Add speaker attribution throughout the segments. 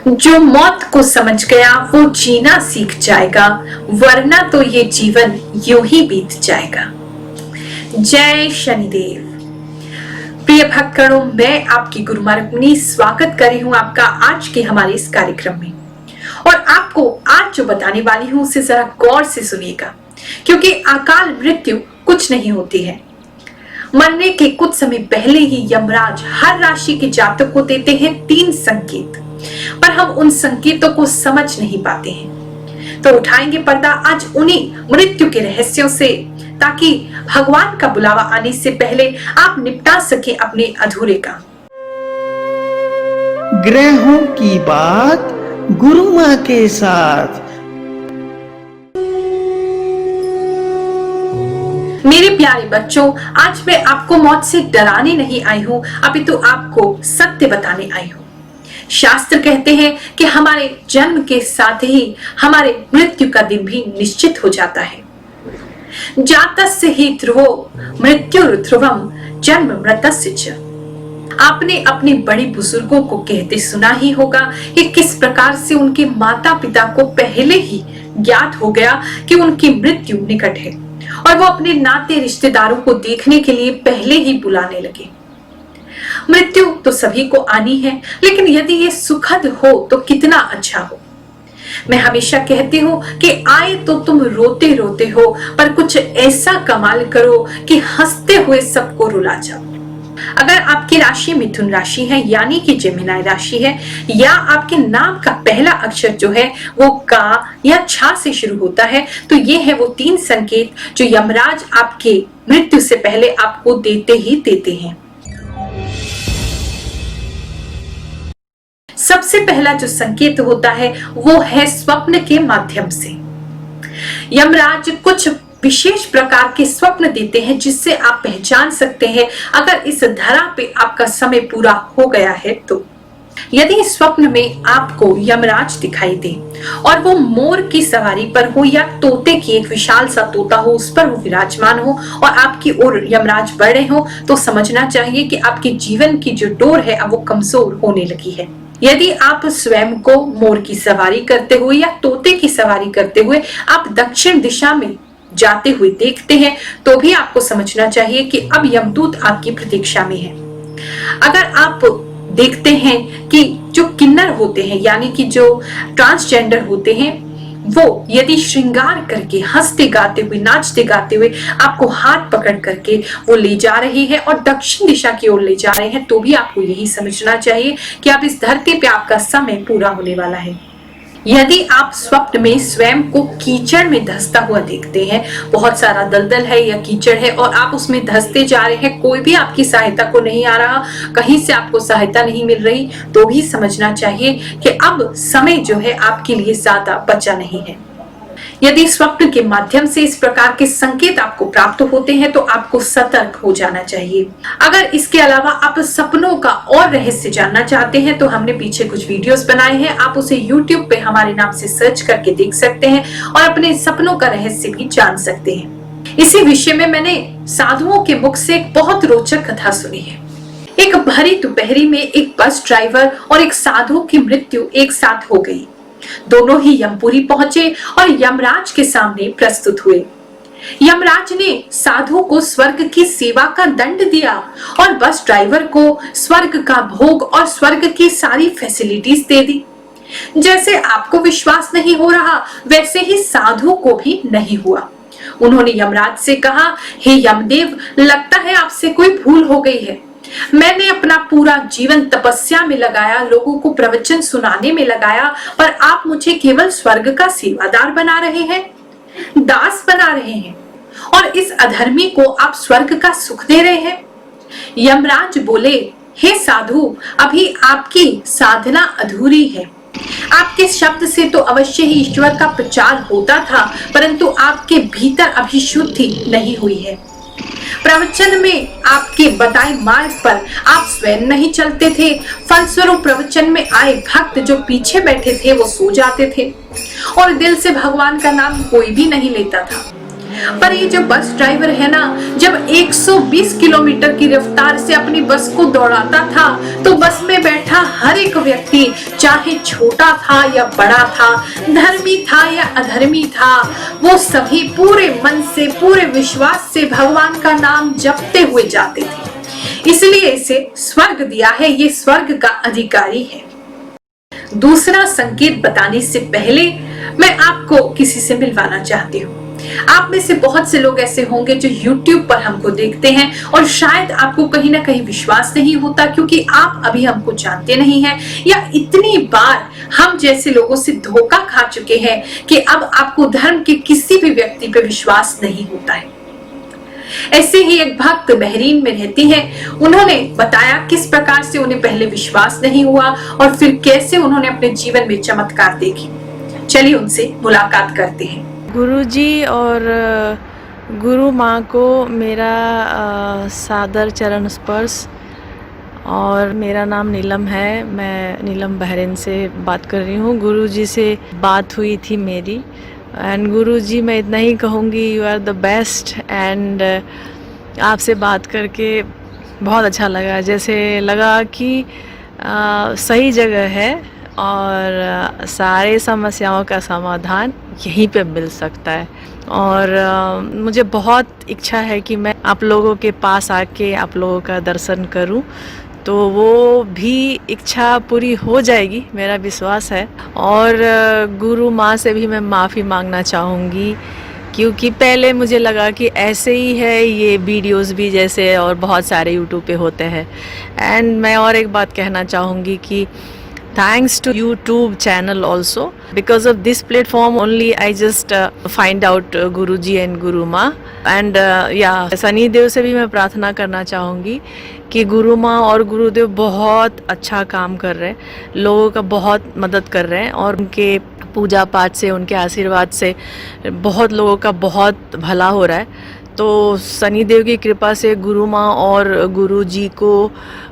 Speaker 1: जो मौत को समझ गया वो जीना सीख जाएगा, वरना तो ये जीवन यूं ही बीत जाएगा। जय शनिदेव। प्रिय भक्तगणों, मैं आपकी गुरु माँ रुक्मिणी स्वागत कर रही हूँ आपका आज के हमारे इस कार्यक्रम में। और आपको आज जो बताने वाली हूँ उसे जरा गौर से सुनिएगा, क्योंकि अकाल मृत्यु कुछ नहीं होती है। मरने के कुछ समय पहले ही यमराज हर राशि के जातक को देते हैं 3 संकेत, पर हम उन संकेतों को समझ नहीं पाते हैं। तो उठाएंगे पर्दा आज उन्हीं मृत्यु के रहस्यों से, ताकि भगवान का बुलावा आने से पहले आप निपटा सके अपने अधूरे काम।
Speaker 2: ग्रहों की बात गुरु माँ के साथ।
Speaker 1: मेरे प्यारे बच्चों, आज मैं आपको मौत से डराने नहीं आई हूँ, अपितु आपको सत्य बताने आई हूँ। शास्त्र कहते हैं कि हमारे जन्म के साथ ही हमारे मृत्यु का दिन भी निश्चित हो जाता है। जातस्य हि ध्रुवो मृत्युर् ध्रुवम जन्म मृतस्य च। आपने अपने बड़े बुजुर्गों को कहते सुना ही होगा कि किस प्रकार से उनके माता पिता को पहले ही ज्ञात हो गया कि उनकी मृत्यु निकट है, और वो अपने नाते रिश्तेदारों को देखने के लिए पहले ही बुलाने लगे। मृत्यु तो सभी को आनी है, लेकिन यदि ये सुखद हो तो कितना अच्छा हो। मैं हमेशा कहती हूँ कि आए तो तुम रोते रोते हो, पर कुछ ऐसा कमाल करो कि हंसते हुए सबको रुला जाओ। अगर आपकी राशि मिथुन राशि है, यानी कि जेमिनी राशि है, या आपके नाम का पहला अक्षर जो है वो का या छा से शुरू होता है, तो ये है वो 3 संकेत जो यमराज आपके मृत्यु से पहले आपको देते ही देते हैं। सबसे पहला जो संकेत होता है वो है स्वप्न के माध्यम से। यमराज कुछ विशेष प्रकार के स्वप्न देते हैं जिससे आप पहचान सकते हैं अगर इस धरा पे आपका समय पूरा हो गया है तो। यदि स्वप्न में आपको यमराज दिखाई दे और वो मोर की सवारी पर हो या तोते की, एक विशाल सा तोता हो, उस पर वो विराजमान हो और आपकी ओर यमराज बढ़ रहे हो, तो समझना चाहिए कि आपके जीवन की जो डोर है अब वो कमजोर होने लगी है। यदि आप स्वयं को मोर की सवारी करते हुए या तोते की सवारी करते हुए आप दक्षिण दिशा में जाते हुए देखते हैं, तो भी आपको समझना चाहिए कि अब यमदूत आपकी प्रतीक्षा में है। अगर आप देखते हैं कि जो किन्नर होते हैं, यानी कि जो ट्रांसजेंडर होते हैं, वो यदि श्रृंगार करके हंसते गाते हुए, नाचते गाते हुए आपको हाथ पकड़ करके वो ले जा रही है और दक्षिण दिशा की ओर ले जा रहे हैं, तो भी आपको यही समझना चाहिए कि आप इस धरती पे आपका समय पूरा होने वाला है। यदि आप स्वप्न में स्वयं को कीचड़ में धंसता हुआ देखते हैं, बहुत सारा दलदल है या कीचड़ है और आप उसमें धंसते जा रहे हैं, कोई भी आपकी सहायता को नहीं आ रहा, कहीं से आपको सहायता नहीं मिल रही, तो भी समझना चाहिए कि अब समय जो है आपके लिए ज्यादा बचा नहीं है। यदि स्वप्न के माध्यम से इस प्रकार के संकेत आपको प्राप्त होते हैं तो आपको सतर्क हो जाना चाहिए। अगर इसके अलावा आप सपनों का और रहस्य जानना चाहते हैं तो हमने पीछे कुछ वीडियोस बनाए हैं, आप उसे YouTube पे हमारे नाम से सर्च करके देख सकते हैं और अपने सपनों का रहस्य भी जान सकते हैं। इसी विषय में मैंने साधुओं के मुख से एक बहुत रोचक कथा सुनी है। एक भरी दोपहरी में एक बस ड्राइवर और एक साधु की मृत्यु एक साथ हो गई। दोनों ही यमपुरी पहुंचे और यमराज के सामने प्रस्तुत हुए। यमराज ने साधु को स्वर्ग की सेवा का दंड दिया और बस ड्राइवर को स्वर्ग का भोग और स्वर्ग की सारी फैसिलिटीज दे दी। जैसे आपको विश्वास नहीं हो रहा, वैसे ही साधु को भी नहीं हुआ। उन्होंने यमराज से कहा, हे यमदेव, लगता है आपसे कोई भूल हो गई है। मैंने अपना पूरा जीवन तपस्या में लगाया, लोगों को प्रवचन सुनाने में लगाया, पर आप मुझे केवल स्वर्ग का सेवादार बना रहे हैं, दास बना रहे हैं, और इस अधर्मी को आप स्वर्ग का सुख दे रहे हैं। यमराज बोले, हे साधु, अभी आपकी साधना अधूरी है। आपके शब्द से तो अवश्य ही ईश्वर का प्रचार होता था, परंतु आपके भीतर अभी शुद्धि नहीं हुई है। प्रवचन में आपके बताए मार्ग पर आप स्वयं नहीं चलते थे, फलस्वरूप प्रवचन में आए भक्त जो पीछे बैठे थे वो सो जाते थे और दिल से भगवान का नाम कोई भी नहीं लेता था। पर ये जो बस ड्राइवर है ना, जब 120 किलोमीटर की रफ्तार से अपनी बस को दौड़ाता था तो बस में बैठा हर एक व्यक्ति, चाहे छोटा था या बड़ा था, धर्मी था या अधर्मी था, वो सभी पूरे मन से, पूरे विश्वास से भगवान का नाम जपते हुए जाते थे। इसलिए इसे स्वर्ग दिया है, ये स्वर्ग का अधिकारी है। दूसरा संकेत बताने से पहले मैं आपको किसी से मिलवाना चाहती हूँ। आप में से बहुत से लोग ऐसे होंगे जो YouTube पर हमको देखते हैं और शायद आपको कहीं ना कहीं विश्वास नहीं होता, क्योंकि आप अभी हमको जानते नहीं हैं या इतनी बार हम जैसे लोगों से धोखा खा चुके हैं कि अब आपको धर्म के किसी भी व्यक्ति पे विश्वास नहीं होता है। ऐसे ही एक भक्त बहरीन में रहती हैं। उन्होंने बताया किस प्रकार से उन्हें पहले विश्वास नहीं हुआ और फिर कैसे उन्होंने अपने जीवन में चमत्कार देखे। चलिए उनसे मुलाकात करते हैं।
Speaker 3: गुरुजी और गुरु माँ को मेरा सादर चरण स्पर्श। और मेरा नाम नीलम है, मैं नीलम बहरीन से बात कर रही हूँ। गुरुजी से बात हुई थी मेरी, एंड गुरुजी मैं इतना ही कहूँगी, you are the best. And आपसे बात करके बहुत अच्छा लगा, जैसे लगा कि सही जगह है और सारे समस्याओं का समाधान यहीं पे मिल सकता है। और मुझे बहुत इच्छा है कि मैं आप लोगों के पास आके आप लोगों का दर्शन करूं, तो वो भी इच्छा पूरी हो जाएगी, मेरा विश्वास है। और गुरु माँ से भी मैं माफ़ी मांगना चाहूँगी, क्योंकि पहले मुझे लगा कि ऐसे ही है ये वीडियोस भी जैसे और बहुत सारे यूट्यूब पे होते हैं। एंड मैं और एक बात कहना चाहूँगी कि thanks to YouTube channel also, because of this platform only I just find out Guruji and Guru माँ। and yeah, सनी देव से भी मैं प्रार्थना करना चाहूँगी कि गुरु माँ और गुरुदेव बहुत अच्छा काम कर रहे हैं, लोगों का बहुत मदद कर रहे हैं, और उनके पूजा पाठ से, उनके आशीर्वाद से बहुत लोगों का बहुत भला हो रहा है। तो सनी देव की कृपा से गुरु माँ और गुरु जी को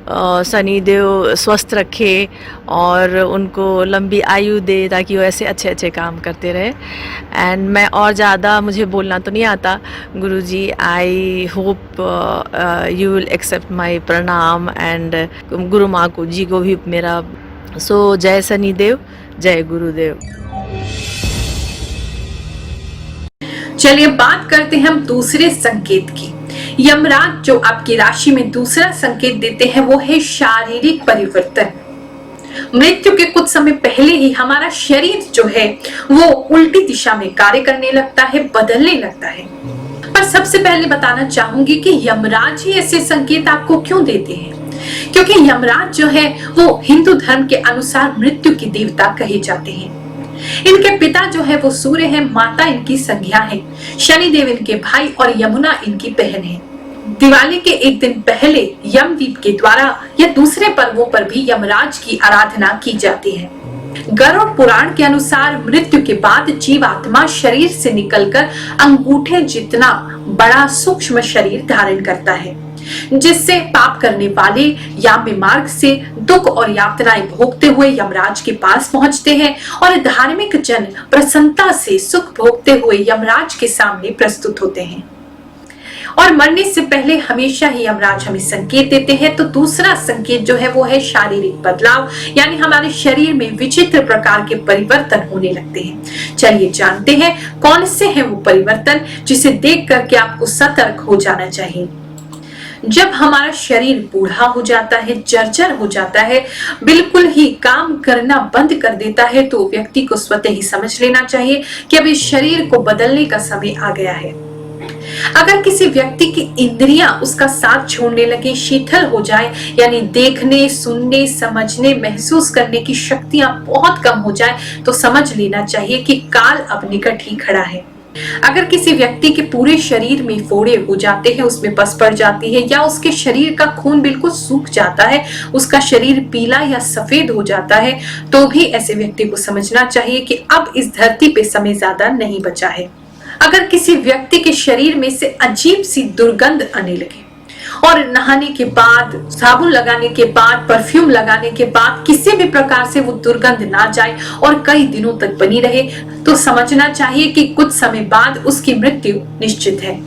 Speaker 3: सनी देव स्वस्थ रखे और उनको लंबी आयु दे, ताकि वो ऐसे अच्छे अच्छे काम करते रहे। एंड मैं और ज़्यादा, मुझे बोलना तो नहीं आता गुरु जी, I hope you will accept my प्रणाम। एंड गुरु माँ को जी को भी मेरा जय सनी देव, जय गुरुदेव।
Speaker 1: चलिए बात करते हैं हम दूसरे संकेत की। यमराज जो आपकी राशि में दूसरा संकेत देते हैं वो है शारीरिक परिवर्तन। मृत्यु के कुछ समय पहले ही हमारा शरीर जो है वो उल्टी दिशा में कार्य करने लगता है, बदलने लगता है। पर सबसे पहले बताना चाहूंगी कि यमराज ही ऐसे संकेत आपको क्यों देते हैं, क्योंकि यमराज जो है वो हिंदू धर्म के अनुसार मृत्यु की देवता कहे जाते हैं। इनके पिता जो है वो सूर्य है, माता इनकी संज्ञा है, शनिदेव इनके भाई और यमुना इनकी बहन है। दिवाली के एक दिन पहले यमदीप के द्वारा या दूसरे पर्वों पर भी यमराज की आराधना की जाती है। गरुड़ पुराण के अनुसार मृत्यु के बाद जीवात्मा शरीर से निकलकर अंगूठे जितना बड़ा सूक्ष्म शरीर धारण करता है, जिससे पाप करने वाले याम्य मार्ग से दुख और यातनाएं भोगते हुए यमराज के पास पहुंचते हैं और धार्मिक जन प्रसन्नता से सुख भोगते हुए यमराज के सामने प्रस्तुत होते हैं। और मरने से पहले हमेशा ही यमराज हमें संकेत देते हैं। तो दूसरा संकेत जो है वो है शारीरिक बदलाव, यानी हमारे शरीर में विचित्र प्रकार के परिवर्तन होने लगते हैं। चलिए जानते हैं कौन से हैं वो परिवर्तन जिसे देख करके आपको सतर्क हो जाना चाहिए। जब हमारा शरीर बूढ़ा हो जाता है, जर्जर हो जाता है, बिल्कुल ही काम करना बंद कर देता है, तो व्यक्ति को स्वतः ही समझ लेना चाहिए कि अब इस शरीर को बदलने का समय आ गया है। अगर किसी व्यक्ति की इंद्रियां उसका साथ छोड़ने लगे, शिथिल हो जाए, यानी देखने, सुनने, समझने, महसूस करने की शक्तियां बहुत कम हो जाए, तो समझ लेना चाहिए कि काल अब निकट ही खड़ा है। अगर किसी व्यक्ति के पूरे शरीर में फोड़े हो जाते हैं, उसमें पस पड़ जाती है, या उसके शरीर का खून बिल्कुल सूख जाता है, उसका शरीर पीला या सफेद हो जाता है, तो भी ऐसे व्यक्ति को समझना चाहिए कि अब इस धरती पे समय ज्यादा नहीं बचा है। अगर किसी व्यक्ति के शरीर में से अजीब सी दुर्गंध आने लगे और नहाने के बाद, साबुन लगाने के बाद, परफ्यूम लगाने के बाद किसी भी प्रकार से वो दुर्गंध ना जाए और कई दिनों तक बनी रहे, तो समझना चाहिए कि कुछ समय बाद उसकी मृत्यु निश्चित है।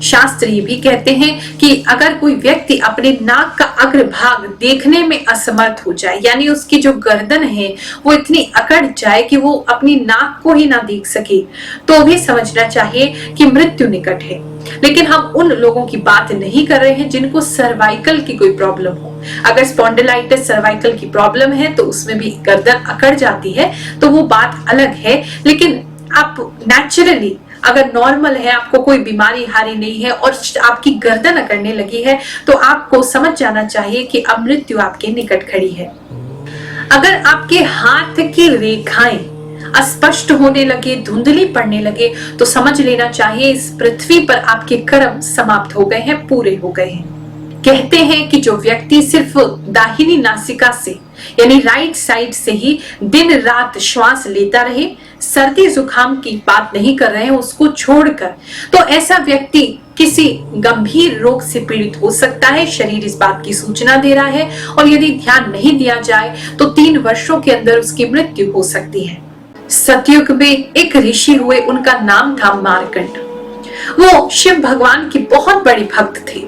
Speaker 1: शास्त्र ये भी कहते हैं कि अगर कोई व्यक्ति अपने नाक का अग्रभाग देखने में असमर्थ हो जाए, यानी उसकी जो गर्दन है वो इतनी अकड़ जाए कि वो अपनी नाक को ही ना देख सके, तो भी समझना चाहिए कि मृत्यु निकट है। लेकिन हम उन लोगों की बात नहीं कर रहे हैं जिनको सर्वाइकल की कोई प्रॉब्लम हो। अगर स्पॉन्डिलाइटिस सर्वाइकल की प्रॉब्लम है तो उसमें भी गर्दन अकड़ जाती है, तो वो बात अलग है। लेकिन आप नेचुरली अगर नॉर्मल है, आपको कोई बीमारी हारी नहीं है और आपकी गर्दन अकड़ने लगी है, तो आपको समझ जाना चाहिए कि अब मृत्यु आपके निकट खड़ी है। अगर आपके हाथ की रेखाएं अस्पष्ट होने लगे, धुंधली पड़ने लगे, तो समझ लेना चाहिए इस पृथ्वी पर आपके कर्म समाप्त हो गए हैं, पूरे हो गए हैं। कहते हैं कि जो व्यक्ति सिर्फ दाहिनी नासिका से यानी राइट साइड से ही दिन रात श्वास लेता रहे, सर्दी जुकाम की बात नहीं कर रहे हैं उसको छोड़कर, तो ऐसा व्यक्ति किसी गंभीर रोग से पीड़ित हो सकता है। शरीर इस बात की सूचना दे रहा है और यदि ध्यान नहीं दिया जाए तो 3 वर्षों के अंदर उसकी मृत्यु हो सकती है। सतयुग में एक ऋषि हुए, उनका नाम था मार्कंड। वो शिव भगवान के बहुत बड़े भक्त थे,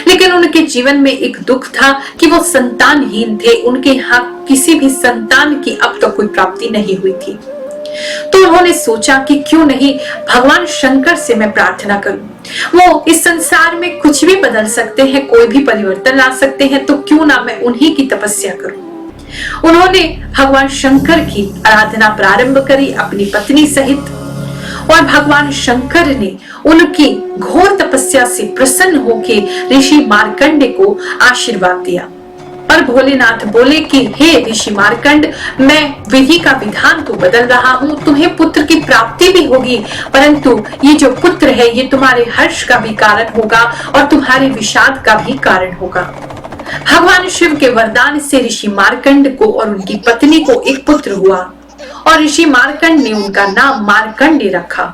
Speaker 1: लेकिन उनके जीवन में एक दुख था कि वो संतानहीन थे। उनके यहाँ किसी भी संतान की अब तक कोई प्राप्ति नहीं हुई थी। तो उन्होंने सोचा कि क्यों नहीं भगवान शंकर से मैं प्रार्थना करूं। वो इस संसार में कुछ भी बदल सकते हैं, कोई भी परिवर्तन ला सकते हैं, तो क्यों ना मैं उन्हीं की तपस्या करूं। उन्होंने भगवान शंकर की आराधना प्रारंभ करी अपनी पत्नी सहित, और भगवान शंकर ने उनकी घोर तपस्या से प्रसन्न होकर ऋषि मार्कंड को आशीर्वाद दिया। और भोलेनाथ बोले कि हे ऋषि मार्कंड, मैं विधि का विधान तो बदल रहा हूँ, तुम्हें पुत्र की प्राप्ति भी होगी, परंतु ये जो पुत्र है ये तुम्हारे हर्ष का भी कारण होगा और तुम्हारे विषाद का भी कारण होगा। भगवान शिव के वरदान से ऋषि मार्कंड को और उनकी पत्नी को एक पुत्र हुआ और ऋषि मार्कंड ने उनका नाम मार्कंडे रखा।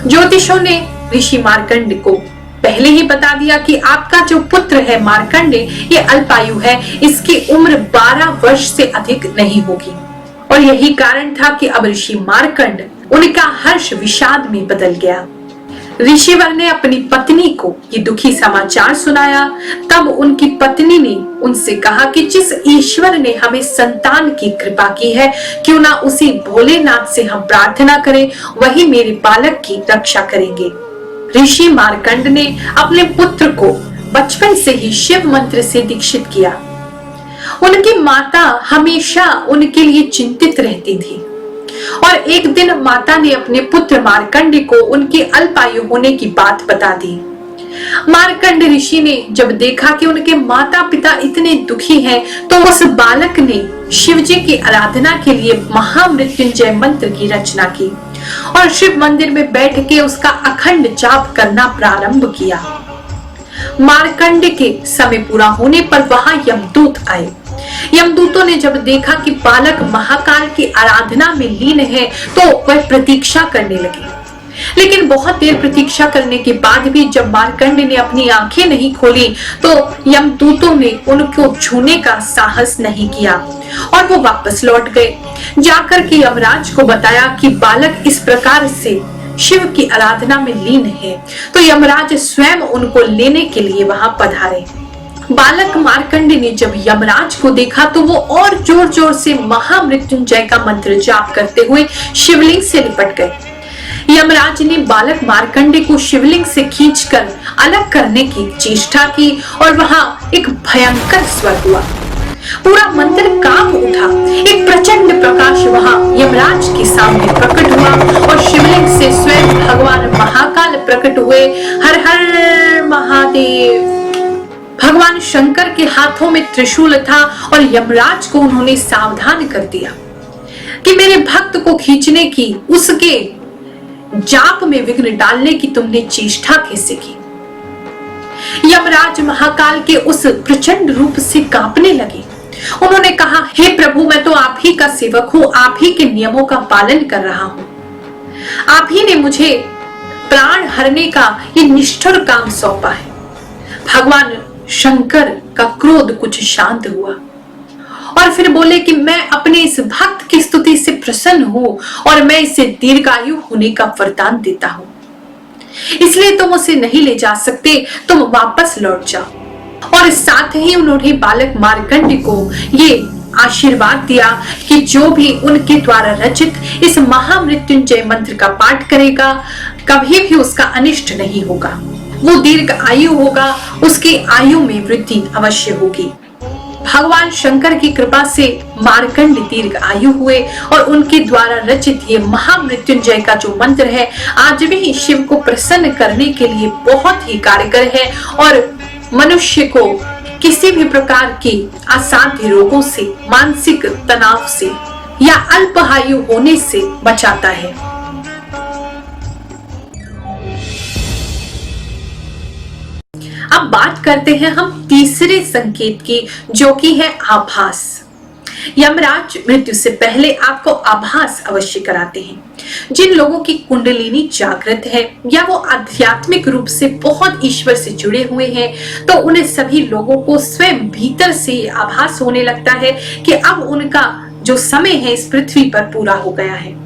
Speaker 1: ज्योतिषों ने ऋषि मार्कंड को पहले ही बता दिया कि आपका जो पुत्र है मार्कंडे, ये अल्पायु है, इसकी उम्र 12 वर्ष से अधिक नहीं होगी। और यही कारण था कि अब ऋषि मार्कंड, उनका हर्ष विषाद में बदल गया। ऋषिवर ने अपनी पत्नी को ये दुखी समाचार सुनाया। तब उनकी पत्नी ने उनसे कहा कि जिस ईश्वर ने हमें संतान की कृपा की है, क्यों ना उसी भोलेनाथ से हम प्रार्थना करें, वही मेरे बालक की रक्षा करेंगे। ऋषि मार्कंड ने अपने पुत्र को बचपन से ही शिव मंत्र से दीक्षित किया। उनकी माता हमेशा उनके लिए चिंतित रहती थी और एक दिन माता ने अपने पुत्र मार्कंड को उनके अल्पायु होने की बात बता दी। मार्कंड ऋषि ने जब देखा कि उनके माता पिता इतने दुखी हैं, तो उस बालक ने शिव जी की आराधना के लिए महामृत्युंजय मंत्र की रचना की और शिव मंदिर में बैठ के उसका अखंड जाप करना प्रारंभ किया। मार्कंड के समय पूरा होने पर वहां यमदूत आए। यमदूतों ने जब देखा कि बालक महाकाल की आराधना में लीन है, तो वह प्रतीक्षा करने लगे। लेकिन बहुत देर प्रतीक्षा करने के बाद भी जब मार्कंड ने अपनी आंखें नहीं खोली, तो यमदूतों ने उनको छूने का साहस नहीं किया और वो वापस लौट गए। जाकर के यमराज को बताया कि बालक इस प्रकार से शिव की आराधना में लीन है, तो यमराज स्वयं उनको लेने के लिए वहां पधारे। बालक मार्कंड ने जब यमराज को देखा, तो वो और जोर जोर से महामृत्युंजय का मंत्र जाप करते हुए शिवलिंग से लिपट गए। यमराज ने बालक मार्कंडे को शिवलिंग से खींचकर अलग करने की चेष्टा की और वहां एक भयंकर स्वर हुआ। पूरा मंदिर कांप उठा। एक प्रचंड प्रकाश वहां यमराज के सामने प्रकट हुआ और शिवलिंग से स्वयं भगवान महाकाल प्रकट हुए। हर हर महादेव। भगवान शंकर के हाथों में त्रिशूल था और यमराज को उन्होंने सावधान कर दिया कि मेरे भक्त को खींचने की, उसके जाप में विघ्न डालने की तुमने चेष्टा कैसे की। यमराज महाकाल के उस प्रचंड रूप से कांपने लगे। उन्होंने कहा, हे प्रभु, मैं तो आप ही का सेवक हूं, आप ही के नियमों का पालन कर रहा हूं। आप ही ने मुझे प्राण हरने का ये निष्ठुर काम सौंपा है। भगवान शंकर का क्रोध कुछ शांत हुआ और फिर बोले कि मैं अपने इस भक्त की स्तुति से प्रसन्न हूं और मैं इसे दीर्घायु होने का वरदान देता हूं, इसलिए तुम उसे नहीं ले जा सकते, तुम वापस लौट जाओ। और साथ ही उन्होंने बालक मार्कंड को ये आशीर्वाद दिया कि जो भी उनके द्वारा रचित इस महामृत्युंजय मंत्र का पाठ करेगा कभी भी उसका अनिष्ट नहीं होगा, वो दीर्घ आयु होगा, उसकी आयु में वृद्धि अवश्य होगी। भगवान शंकर की कृपा से मार्कंड दीर्घ आयु हुए और उनके द्वारा रचित ये महामृत्युंजय का जो मंत्र है आज भी शिव को प्रसन्न करने के लिए बहुत ही कारगर है और मनुष्य को किसी भी प्रकार के असाध्य रोगों से, मानसिक तनाव से या अल्पायु होने से बचाता है। अब बात करते हैं हम तीसरे संकेत की, जो कि है आभास। यमराज मृत्यु से पहले आपको आभास अवश्य कराते हैं। जिन लोगों की कुंडलिनी जागृत है या वो आध्यात्मिक रूप से बहुत ईश्वर से जुड़े हुए हैं, तो उन्हें सभी लोगों को स्वयं भीतर से आभास होने लगता है कि अब उनका जो समय है इस पृथ्वी पर पूरा हो गया है।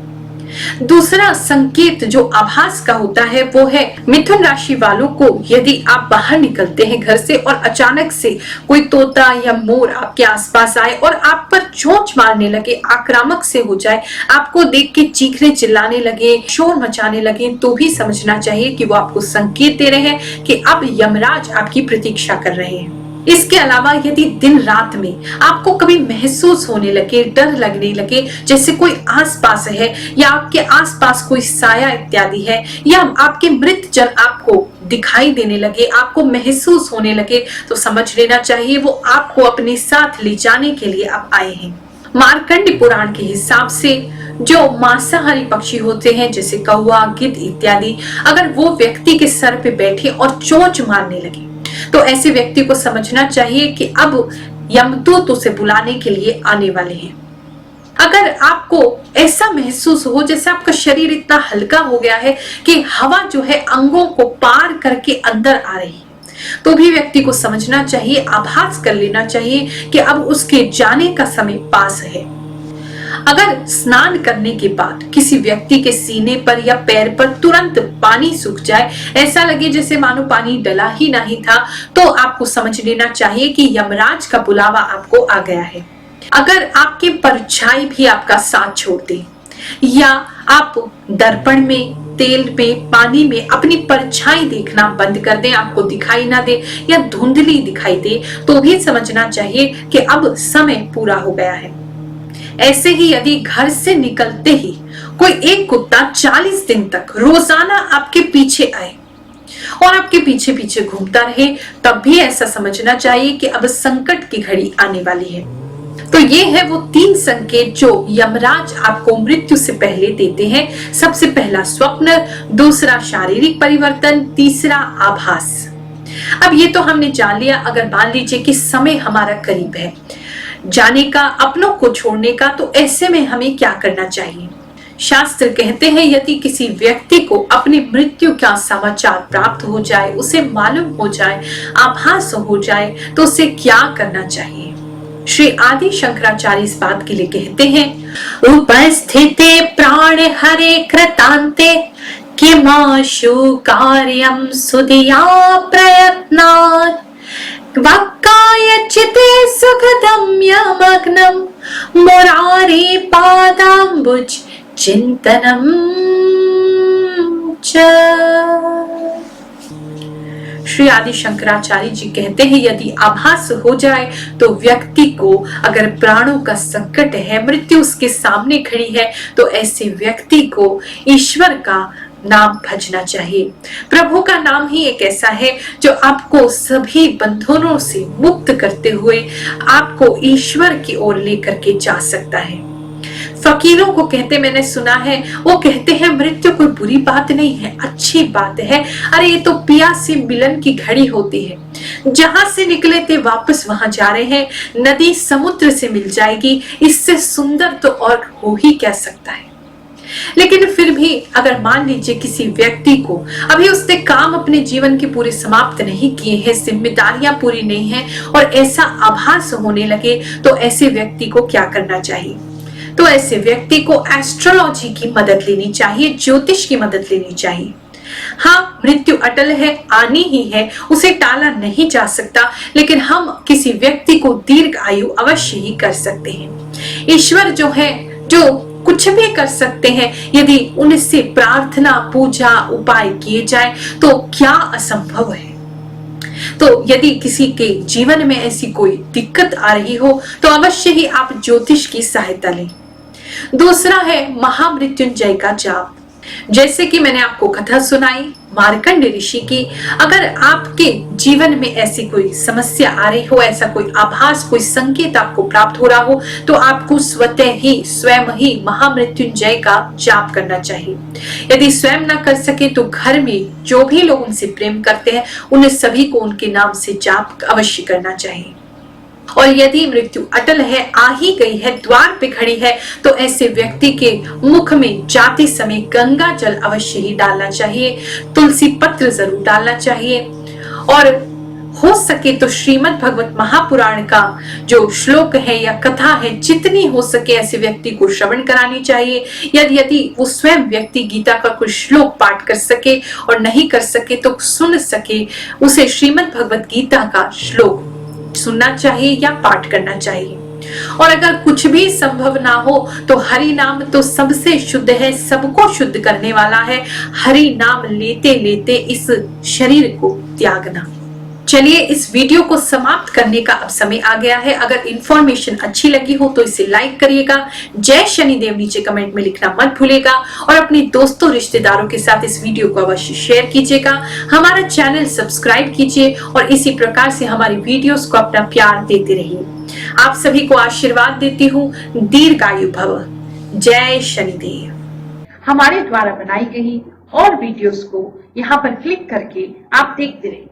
Speaker 1: दूसरा संकेत जो आभास का होता है वो है मिथुन राशि वालों को, यदि आप बाहर निकलते हैं घर से और अचानक से कोई तोता या मोर आपके आसपास आए और आप पर चोंच मारने लगे, आक्रामक से हो जाए, आपको देख के चीखने चिल्लाने लगे, शोर मचाने लगे, तो भी समझना चाहिए कि वो आपको संकेत दे रहे हैं कि अब यमराज आपकी प्रतीक्षा कर रहे हैं। इसके अलावा यदि दिन रात में आपको कभी महसूस होने लगे, डर लगने लगे जैसे कोई आसपास है या आपके आसपास कोई साया इत्यादि है, या आपके मृत जन आपको दिखाई देने लगे, आपको महसूस होने लगे, तो समझ लेना चाहिए वो आपको अपने साथ ले जाने के लिए अब आए हैं। मार्कंड पुराण के हिसाब से जो मांसाहारी पक्षी होते हैं जैसे कौवा, गिद्ध इत्यादि, अगर वो व्यक्ति के सर पे बैठे और चोंच मारने लगे तो ऐसे व्यक्ति को समझना चाहिए कि अब यमदूत उसे बुलाने के लिए आने वाले हैं। अगर आपको ऐसा महसूस हो जैसे आपका शरीर इतना हल्का हो गया है कि हवा जो है अंगों को पार करके अंदर आ रही है, तो भी व्यक्ति को समझना चाहिए, आभास कर लेना चाहिए कि अब उसके जाने का समय पास है। अगर स्नान करने के बाद किसी व्यक्ति के सीने पर या पैर पर तुरंत पानी सूख जाए, ऐसा लगे जैसे मानो पानी डला ही नहीं था, तो आपको समझ लेना चाहिए कि यमराज का बुलावा आपको आ गया है। अगर आपके परछाई भी आपका साथ छोड़ दे या आप दर्पण में, तेल में, पानी में अपनी परछाई देखना बंद कर दें, आपको दिखाई ना दे या धुंधली दिखाई दे, तो भी समझना चाहिए कि अब समय पूरा हो गया है। ऐसे ही यदि घर से निकलते ही कोई एक कुत्ता 40 दिन तक रोजाना आपके पीछे आए और आपके पीछे पीछे घूमता रहे, तब भी ऐसा समझना चाहिए कि अब संकट की घड़ी आने वाली है। तो ये है वो 3 संकेत जो यमराज आपको मृत्यु से पहले देते हैं। सबसे पहला स्वप्न, दूसरा शारीरिक परिवर्तन, तीसरा आभास। अब ये तो हमने जान लिया। अगर मान लीजिए कि समय हमारा करीब है जाने का, अपनों को छोड़ने का, तो ऐसे में हमें क्या करना चाहिए? शास्त्र कहते हैं यदि किसी व्यक्ति को अपनी मृत्यु का समाचार प्राप्त हो जाए, उसे मालूम हो जाए, आभास हो जाए, तो उसे क्या करना चाहिए? श्री आदि शंकराचार्य इस बात के लिए कहते हैं, उपस्थिते प्राण हरे कृतांते किमाशु कार्यम सुधिया प्रयत्नात् वक्कायचिते सुखदम्यमग्नं मुरारे पादाम्बुज चिंतनम च। श्री आदि शंकराचार्य जी कहते हैं यदि आभास हो जाए तो व्यक्ति को, अगर प्राणों का संकट है, मृत्यु उसके सामने खड़ी है, तो ऐसे व्यक्ति को ईश्वर का नाम भजना चाहिए। प्रभु का नाम ही एक ऐसा है जो आपको सभी बंधनों से मुक्त करते हुए आपको ईश्वर की ओर लेकर के जा सकता है। फकीरों को कहते, मैंने सुना है, वो कहते हैं मृत्यु कोई बुरी बात नहीं है, अच्छी बात है। अरे ये तो पिया से मिलन की घड़ी होती है, जहां से निकले थे वापस वहां जा रहे हैं, नदी समुद्र से मिल जाएगी, इससे सुंदर तो और हो ही क्या सकता है। लेकिन फिर भी अगर मान लीजिए किसी व्यक्ति को अभी उसने काम अपने जीवन के पूरे समाप्त नहीं किए हैं, जिम्मेदारियां पूरी नहीं हैं और ऐसा आभास होने लगे, तो ऐसे व्यक्ति को क्या करना चाहिए? तो ऐसे व्यक्ति को एस्ट्रोलॉजी की मदद लेनी चाहिए, ज्योतिष की मदद लेनी चाहिए। हाँ, मृत्यु अटल है, आनी ही है, उसे टाला नहीं जा सकता, लेकिन हम किसी व्यक्ति को दीर्घ आयु अवश्य ही कर सकते हैं। ईश्वर जो है, जो कुछ भी कर सकते हैं, यदि उनसे प्रार्थना, पूजा, उपाय किए जाए तो क्या असंभव है। तो यदि किसी के जीवन में ऐसी कोई दिक्कत आ रही हो तो अवश्य ही आप ज्योतिष की सहायता लें। दूसरा है महामृत्युंजय का जाप। जैसे कि मैंने आपको कथा सुनाई मार्कंड ऋषि की, अगर आपके जीवन में ऐसी कोई समस्या आ रही हो, ऐसा कोई आभास, कोई संकेत आपको प्राप्त हो रहा हो, तो आपको स्वयं ही महामृत्युंजय का जाप करना चाहिए। यदि स्वयं ना कर सके तो घर में जो भी लोग उनसे प्रेम करते हैं, उन्हें सभी को उनके नाम से जाप अवश्य करना चाहिए। और यदि मृत्यु अटल है, आ ही गई है, द्वार पे खड़ी है, तो ऐसे व्यक्ति के मुख में जाते समय गंगा जल अवश्य ही डालना चाहिए, तुलसी पत्र जरूर डालना चाहिए और हो सके तो श्रीमद् भगवत महापुराण का जो श्लोक है या कथा है, जितनी हो सके ऐसे व्यक्ति को श्रवण करानी चाहिए। यदि वो स्वयं व्यक्ति गीता का कुछ श्लोक पाठ कर सके और नहीं कर सके तो सुन सके, उसे श्रीमद् भगवत गीता का श्लोक सुनना चाहिए या पाठ करना चाहिए। और अगर कुछ भी संभव ना हो तो हरि नाम तो सबसे शुद्ध है, सबको शुद्ध करने वाला है। हरि नाम लेते लेते इस शरीर को त्यागना। चलिए, इस वीडियो को समाप्त करने का अब समय आ गया है। अगर इंफॉर्मेशन अच्छी लगी हो तो इसे लाइक करिएगा। जय शनिदेव नीचे कमेंट में लिखना मत भूलिएगा और अपने दोस्तों रिश्तेदारों के साथ इस वीडियो को अवश्य शेयर कीजिएगा। हमारा चैनल सब्सक्राइब कीजिए और इसी प्रकार से हमारी वीडियोस को अपना प्यार देते रहिए। आप सभी को आशीर्वाद देती हूँ, दीर्घायु भव। जय शनिदेव। हमारे द्वारा बनाई गई और वीडियोस को यहाँ पर क्लिक करके आप देखते रहिए।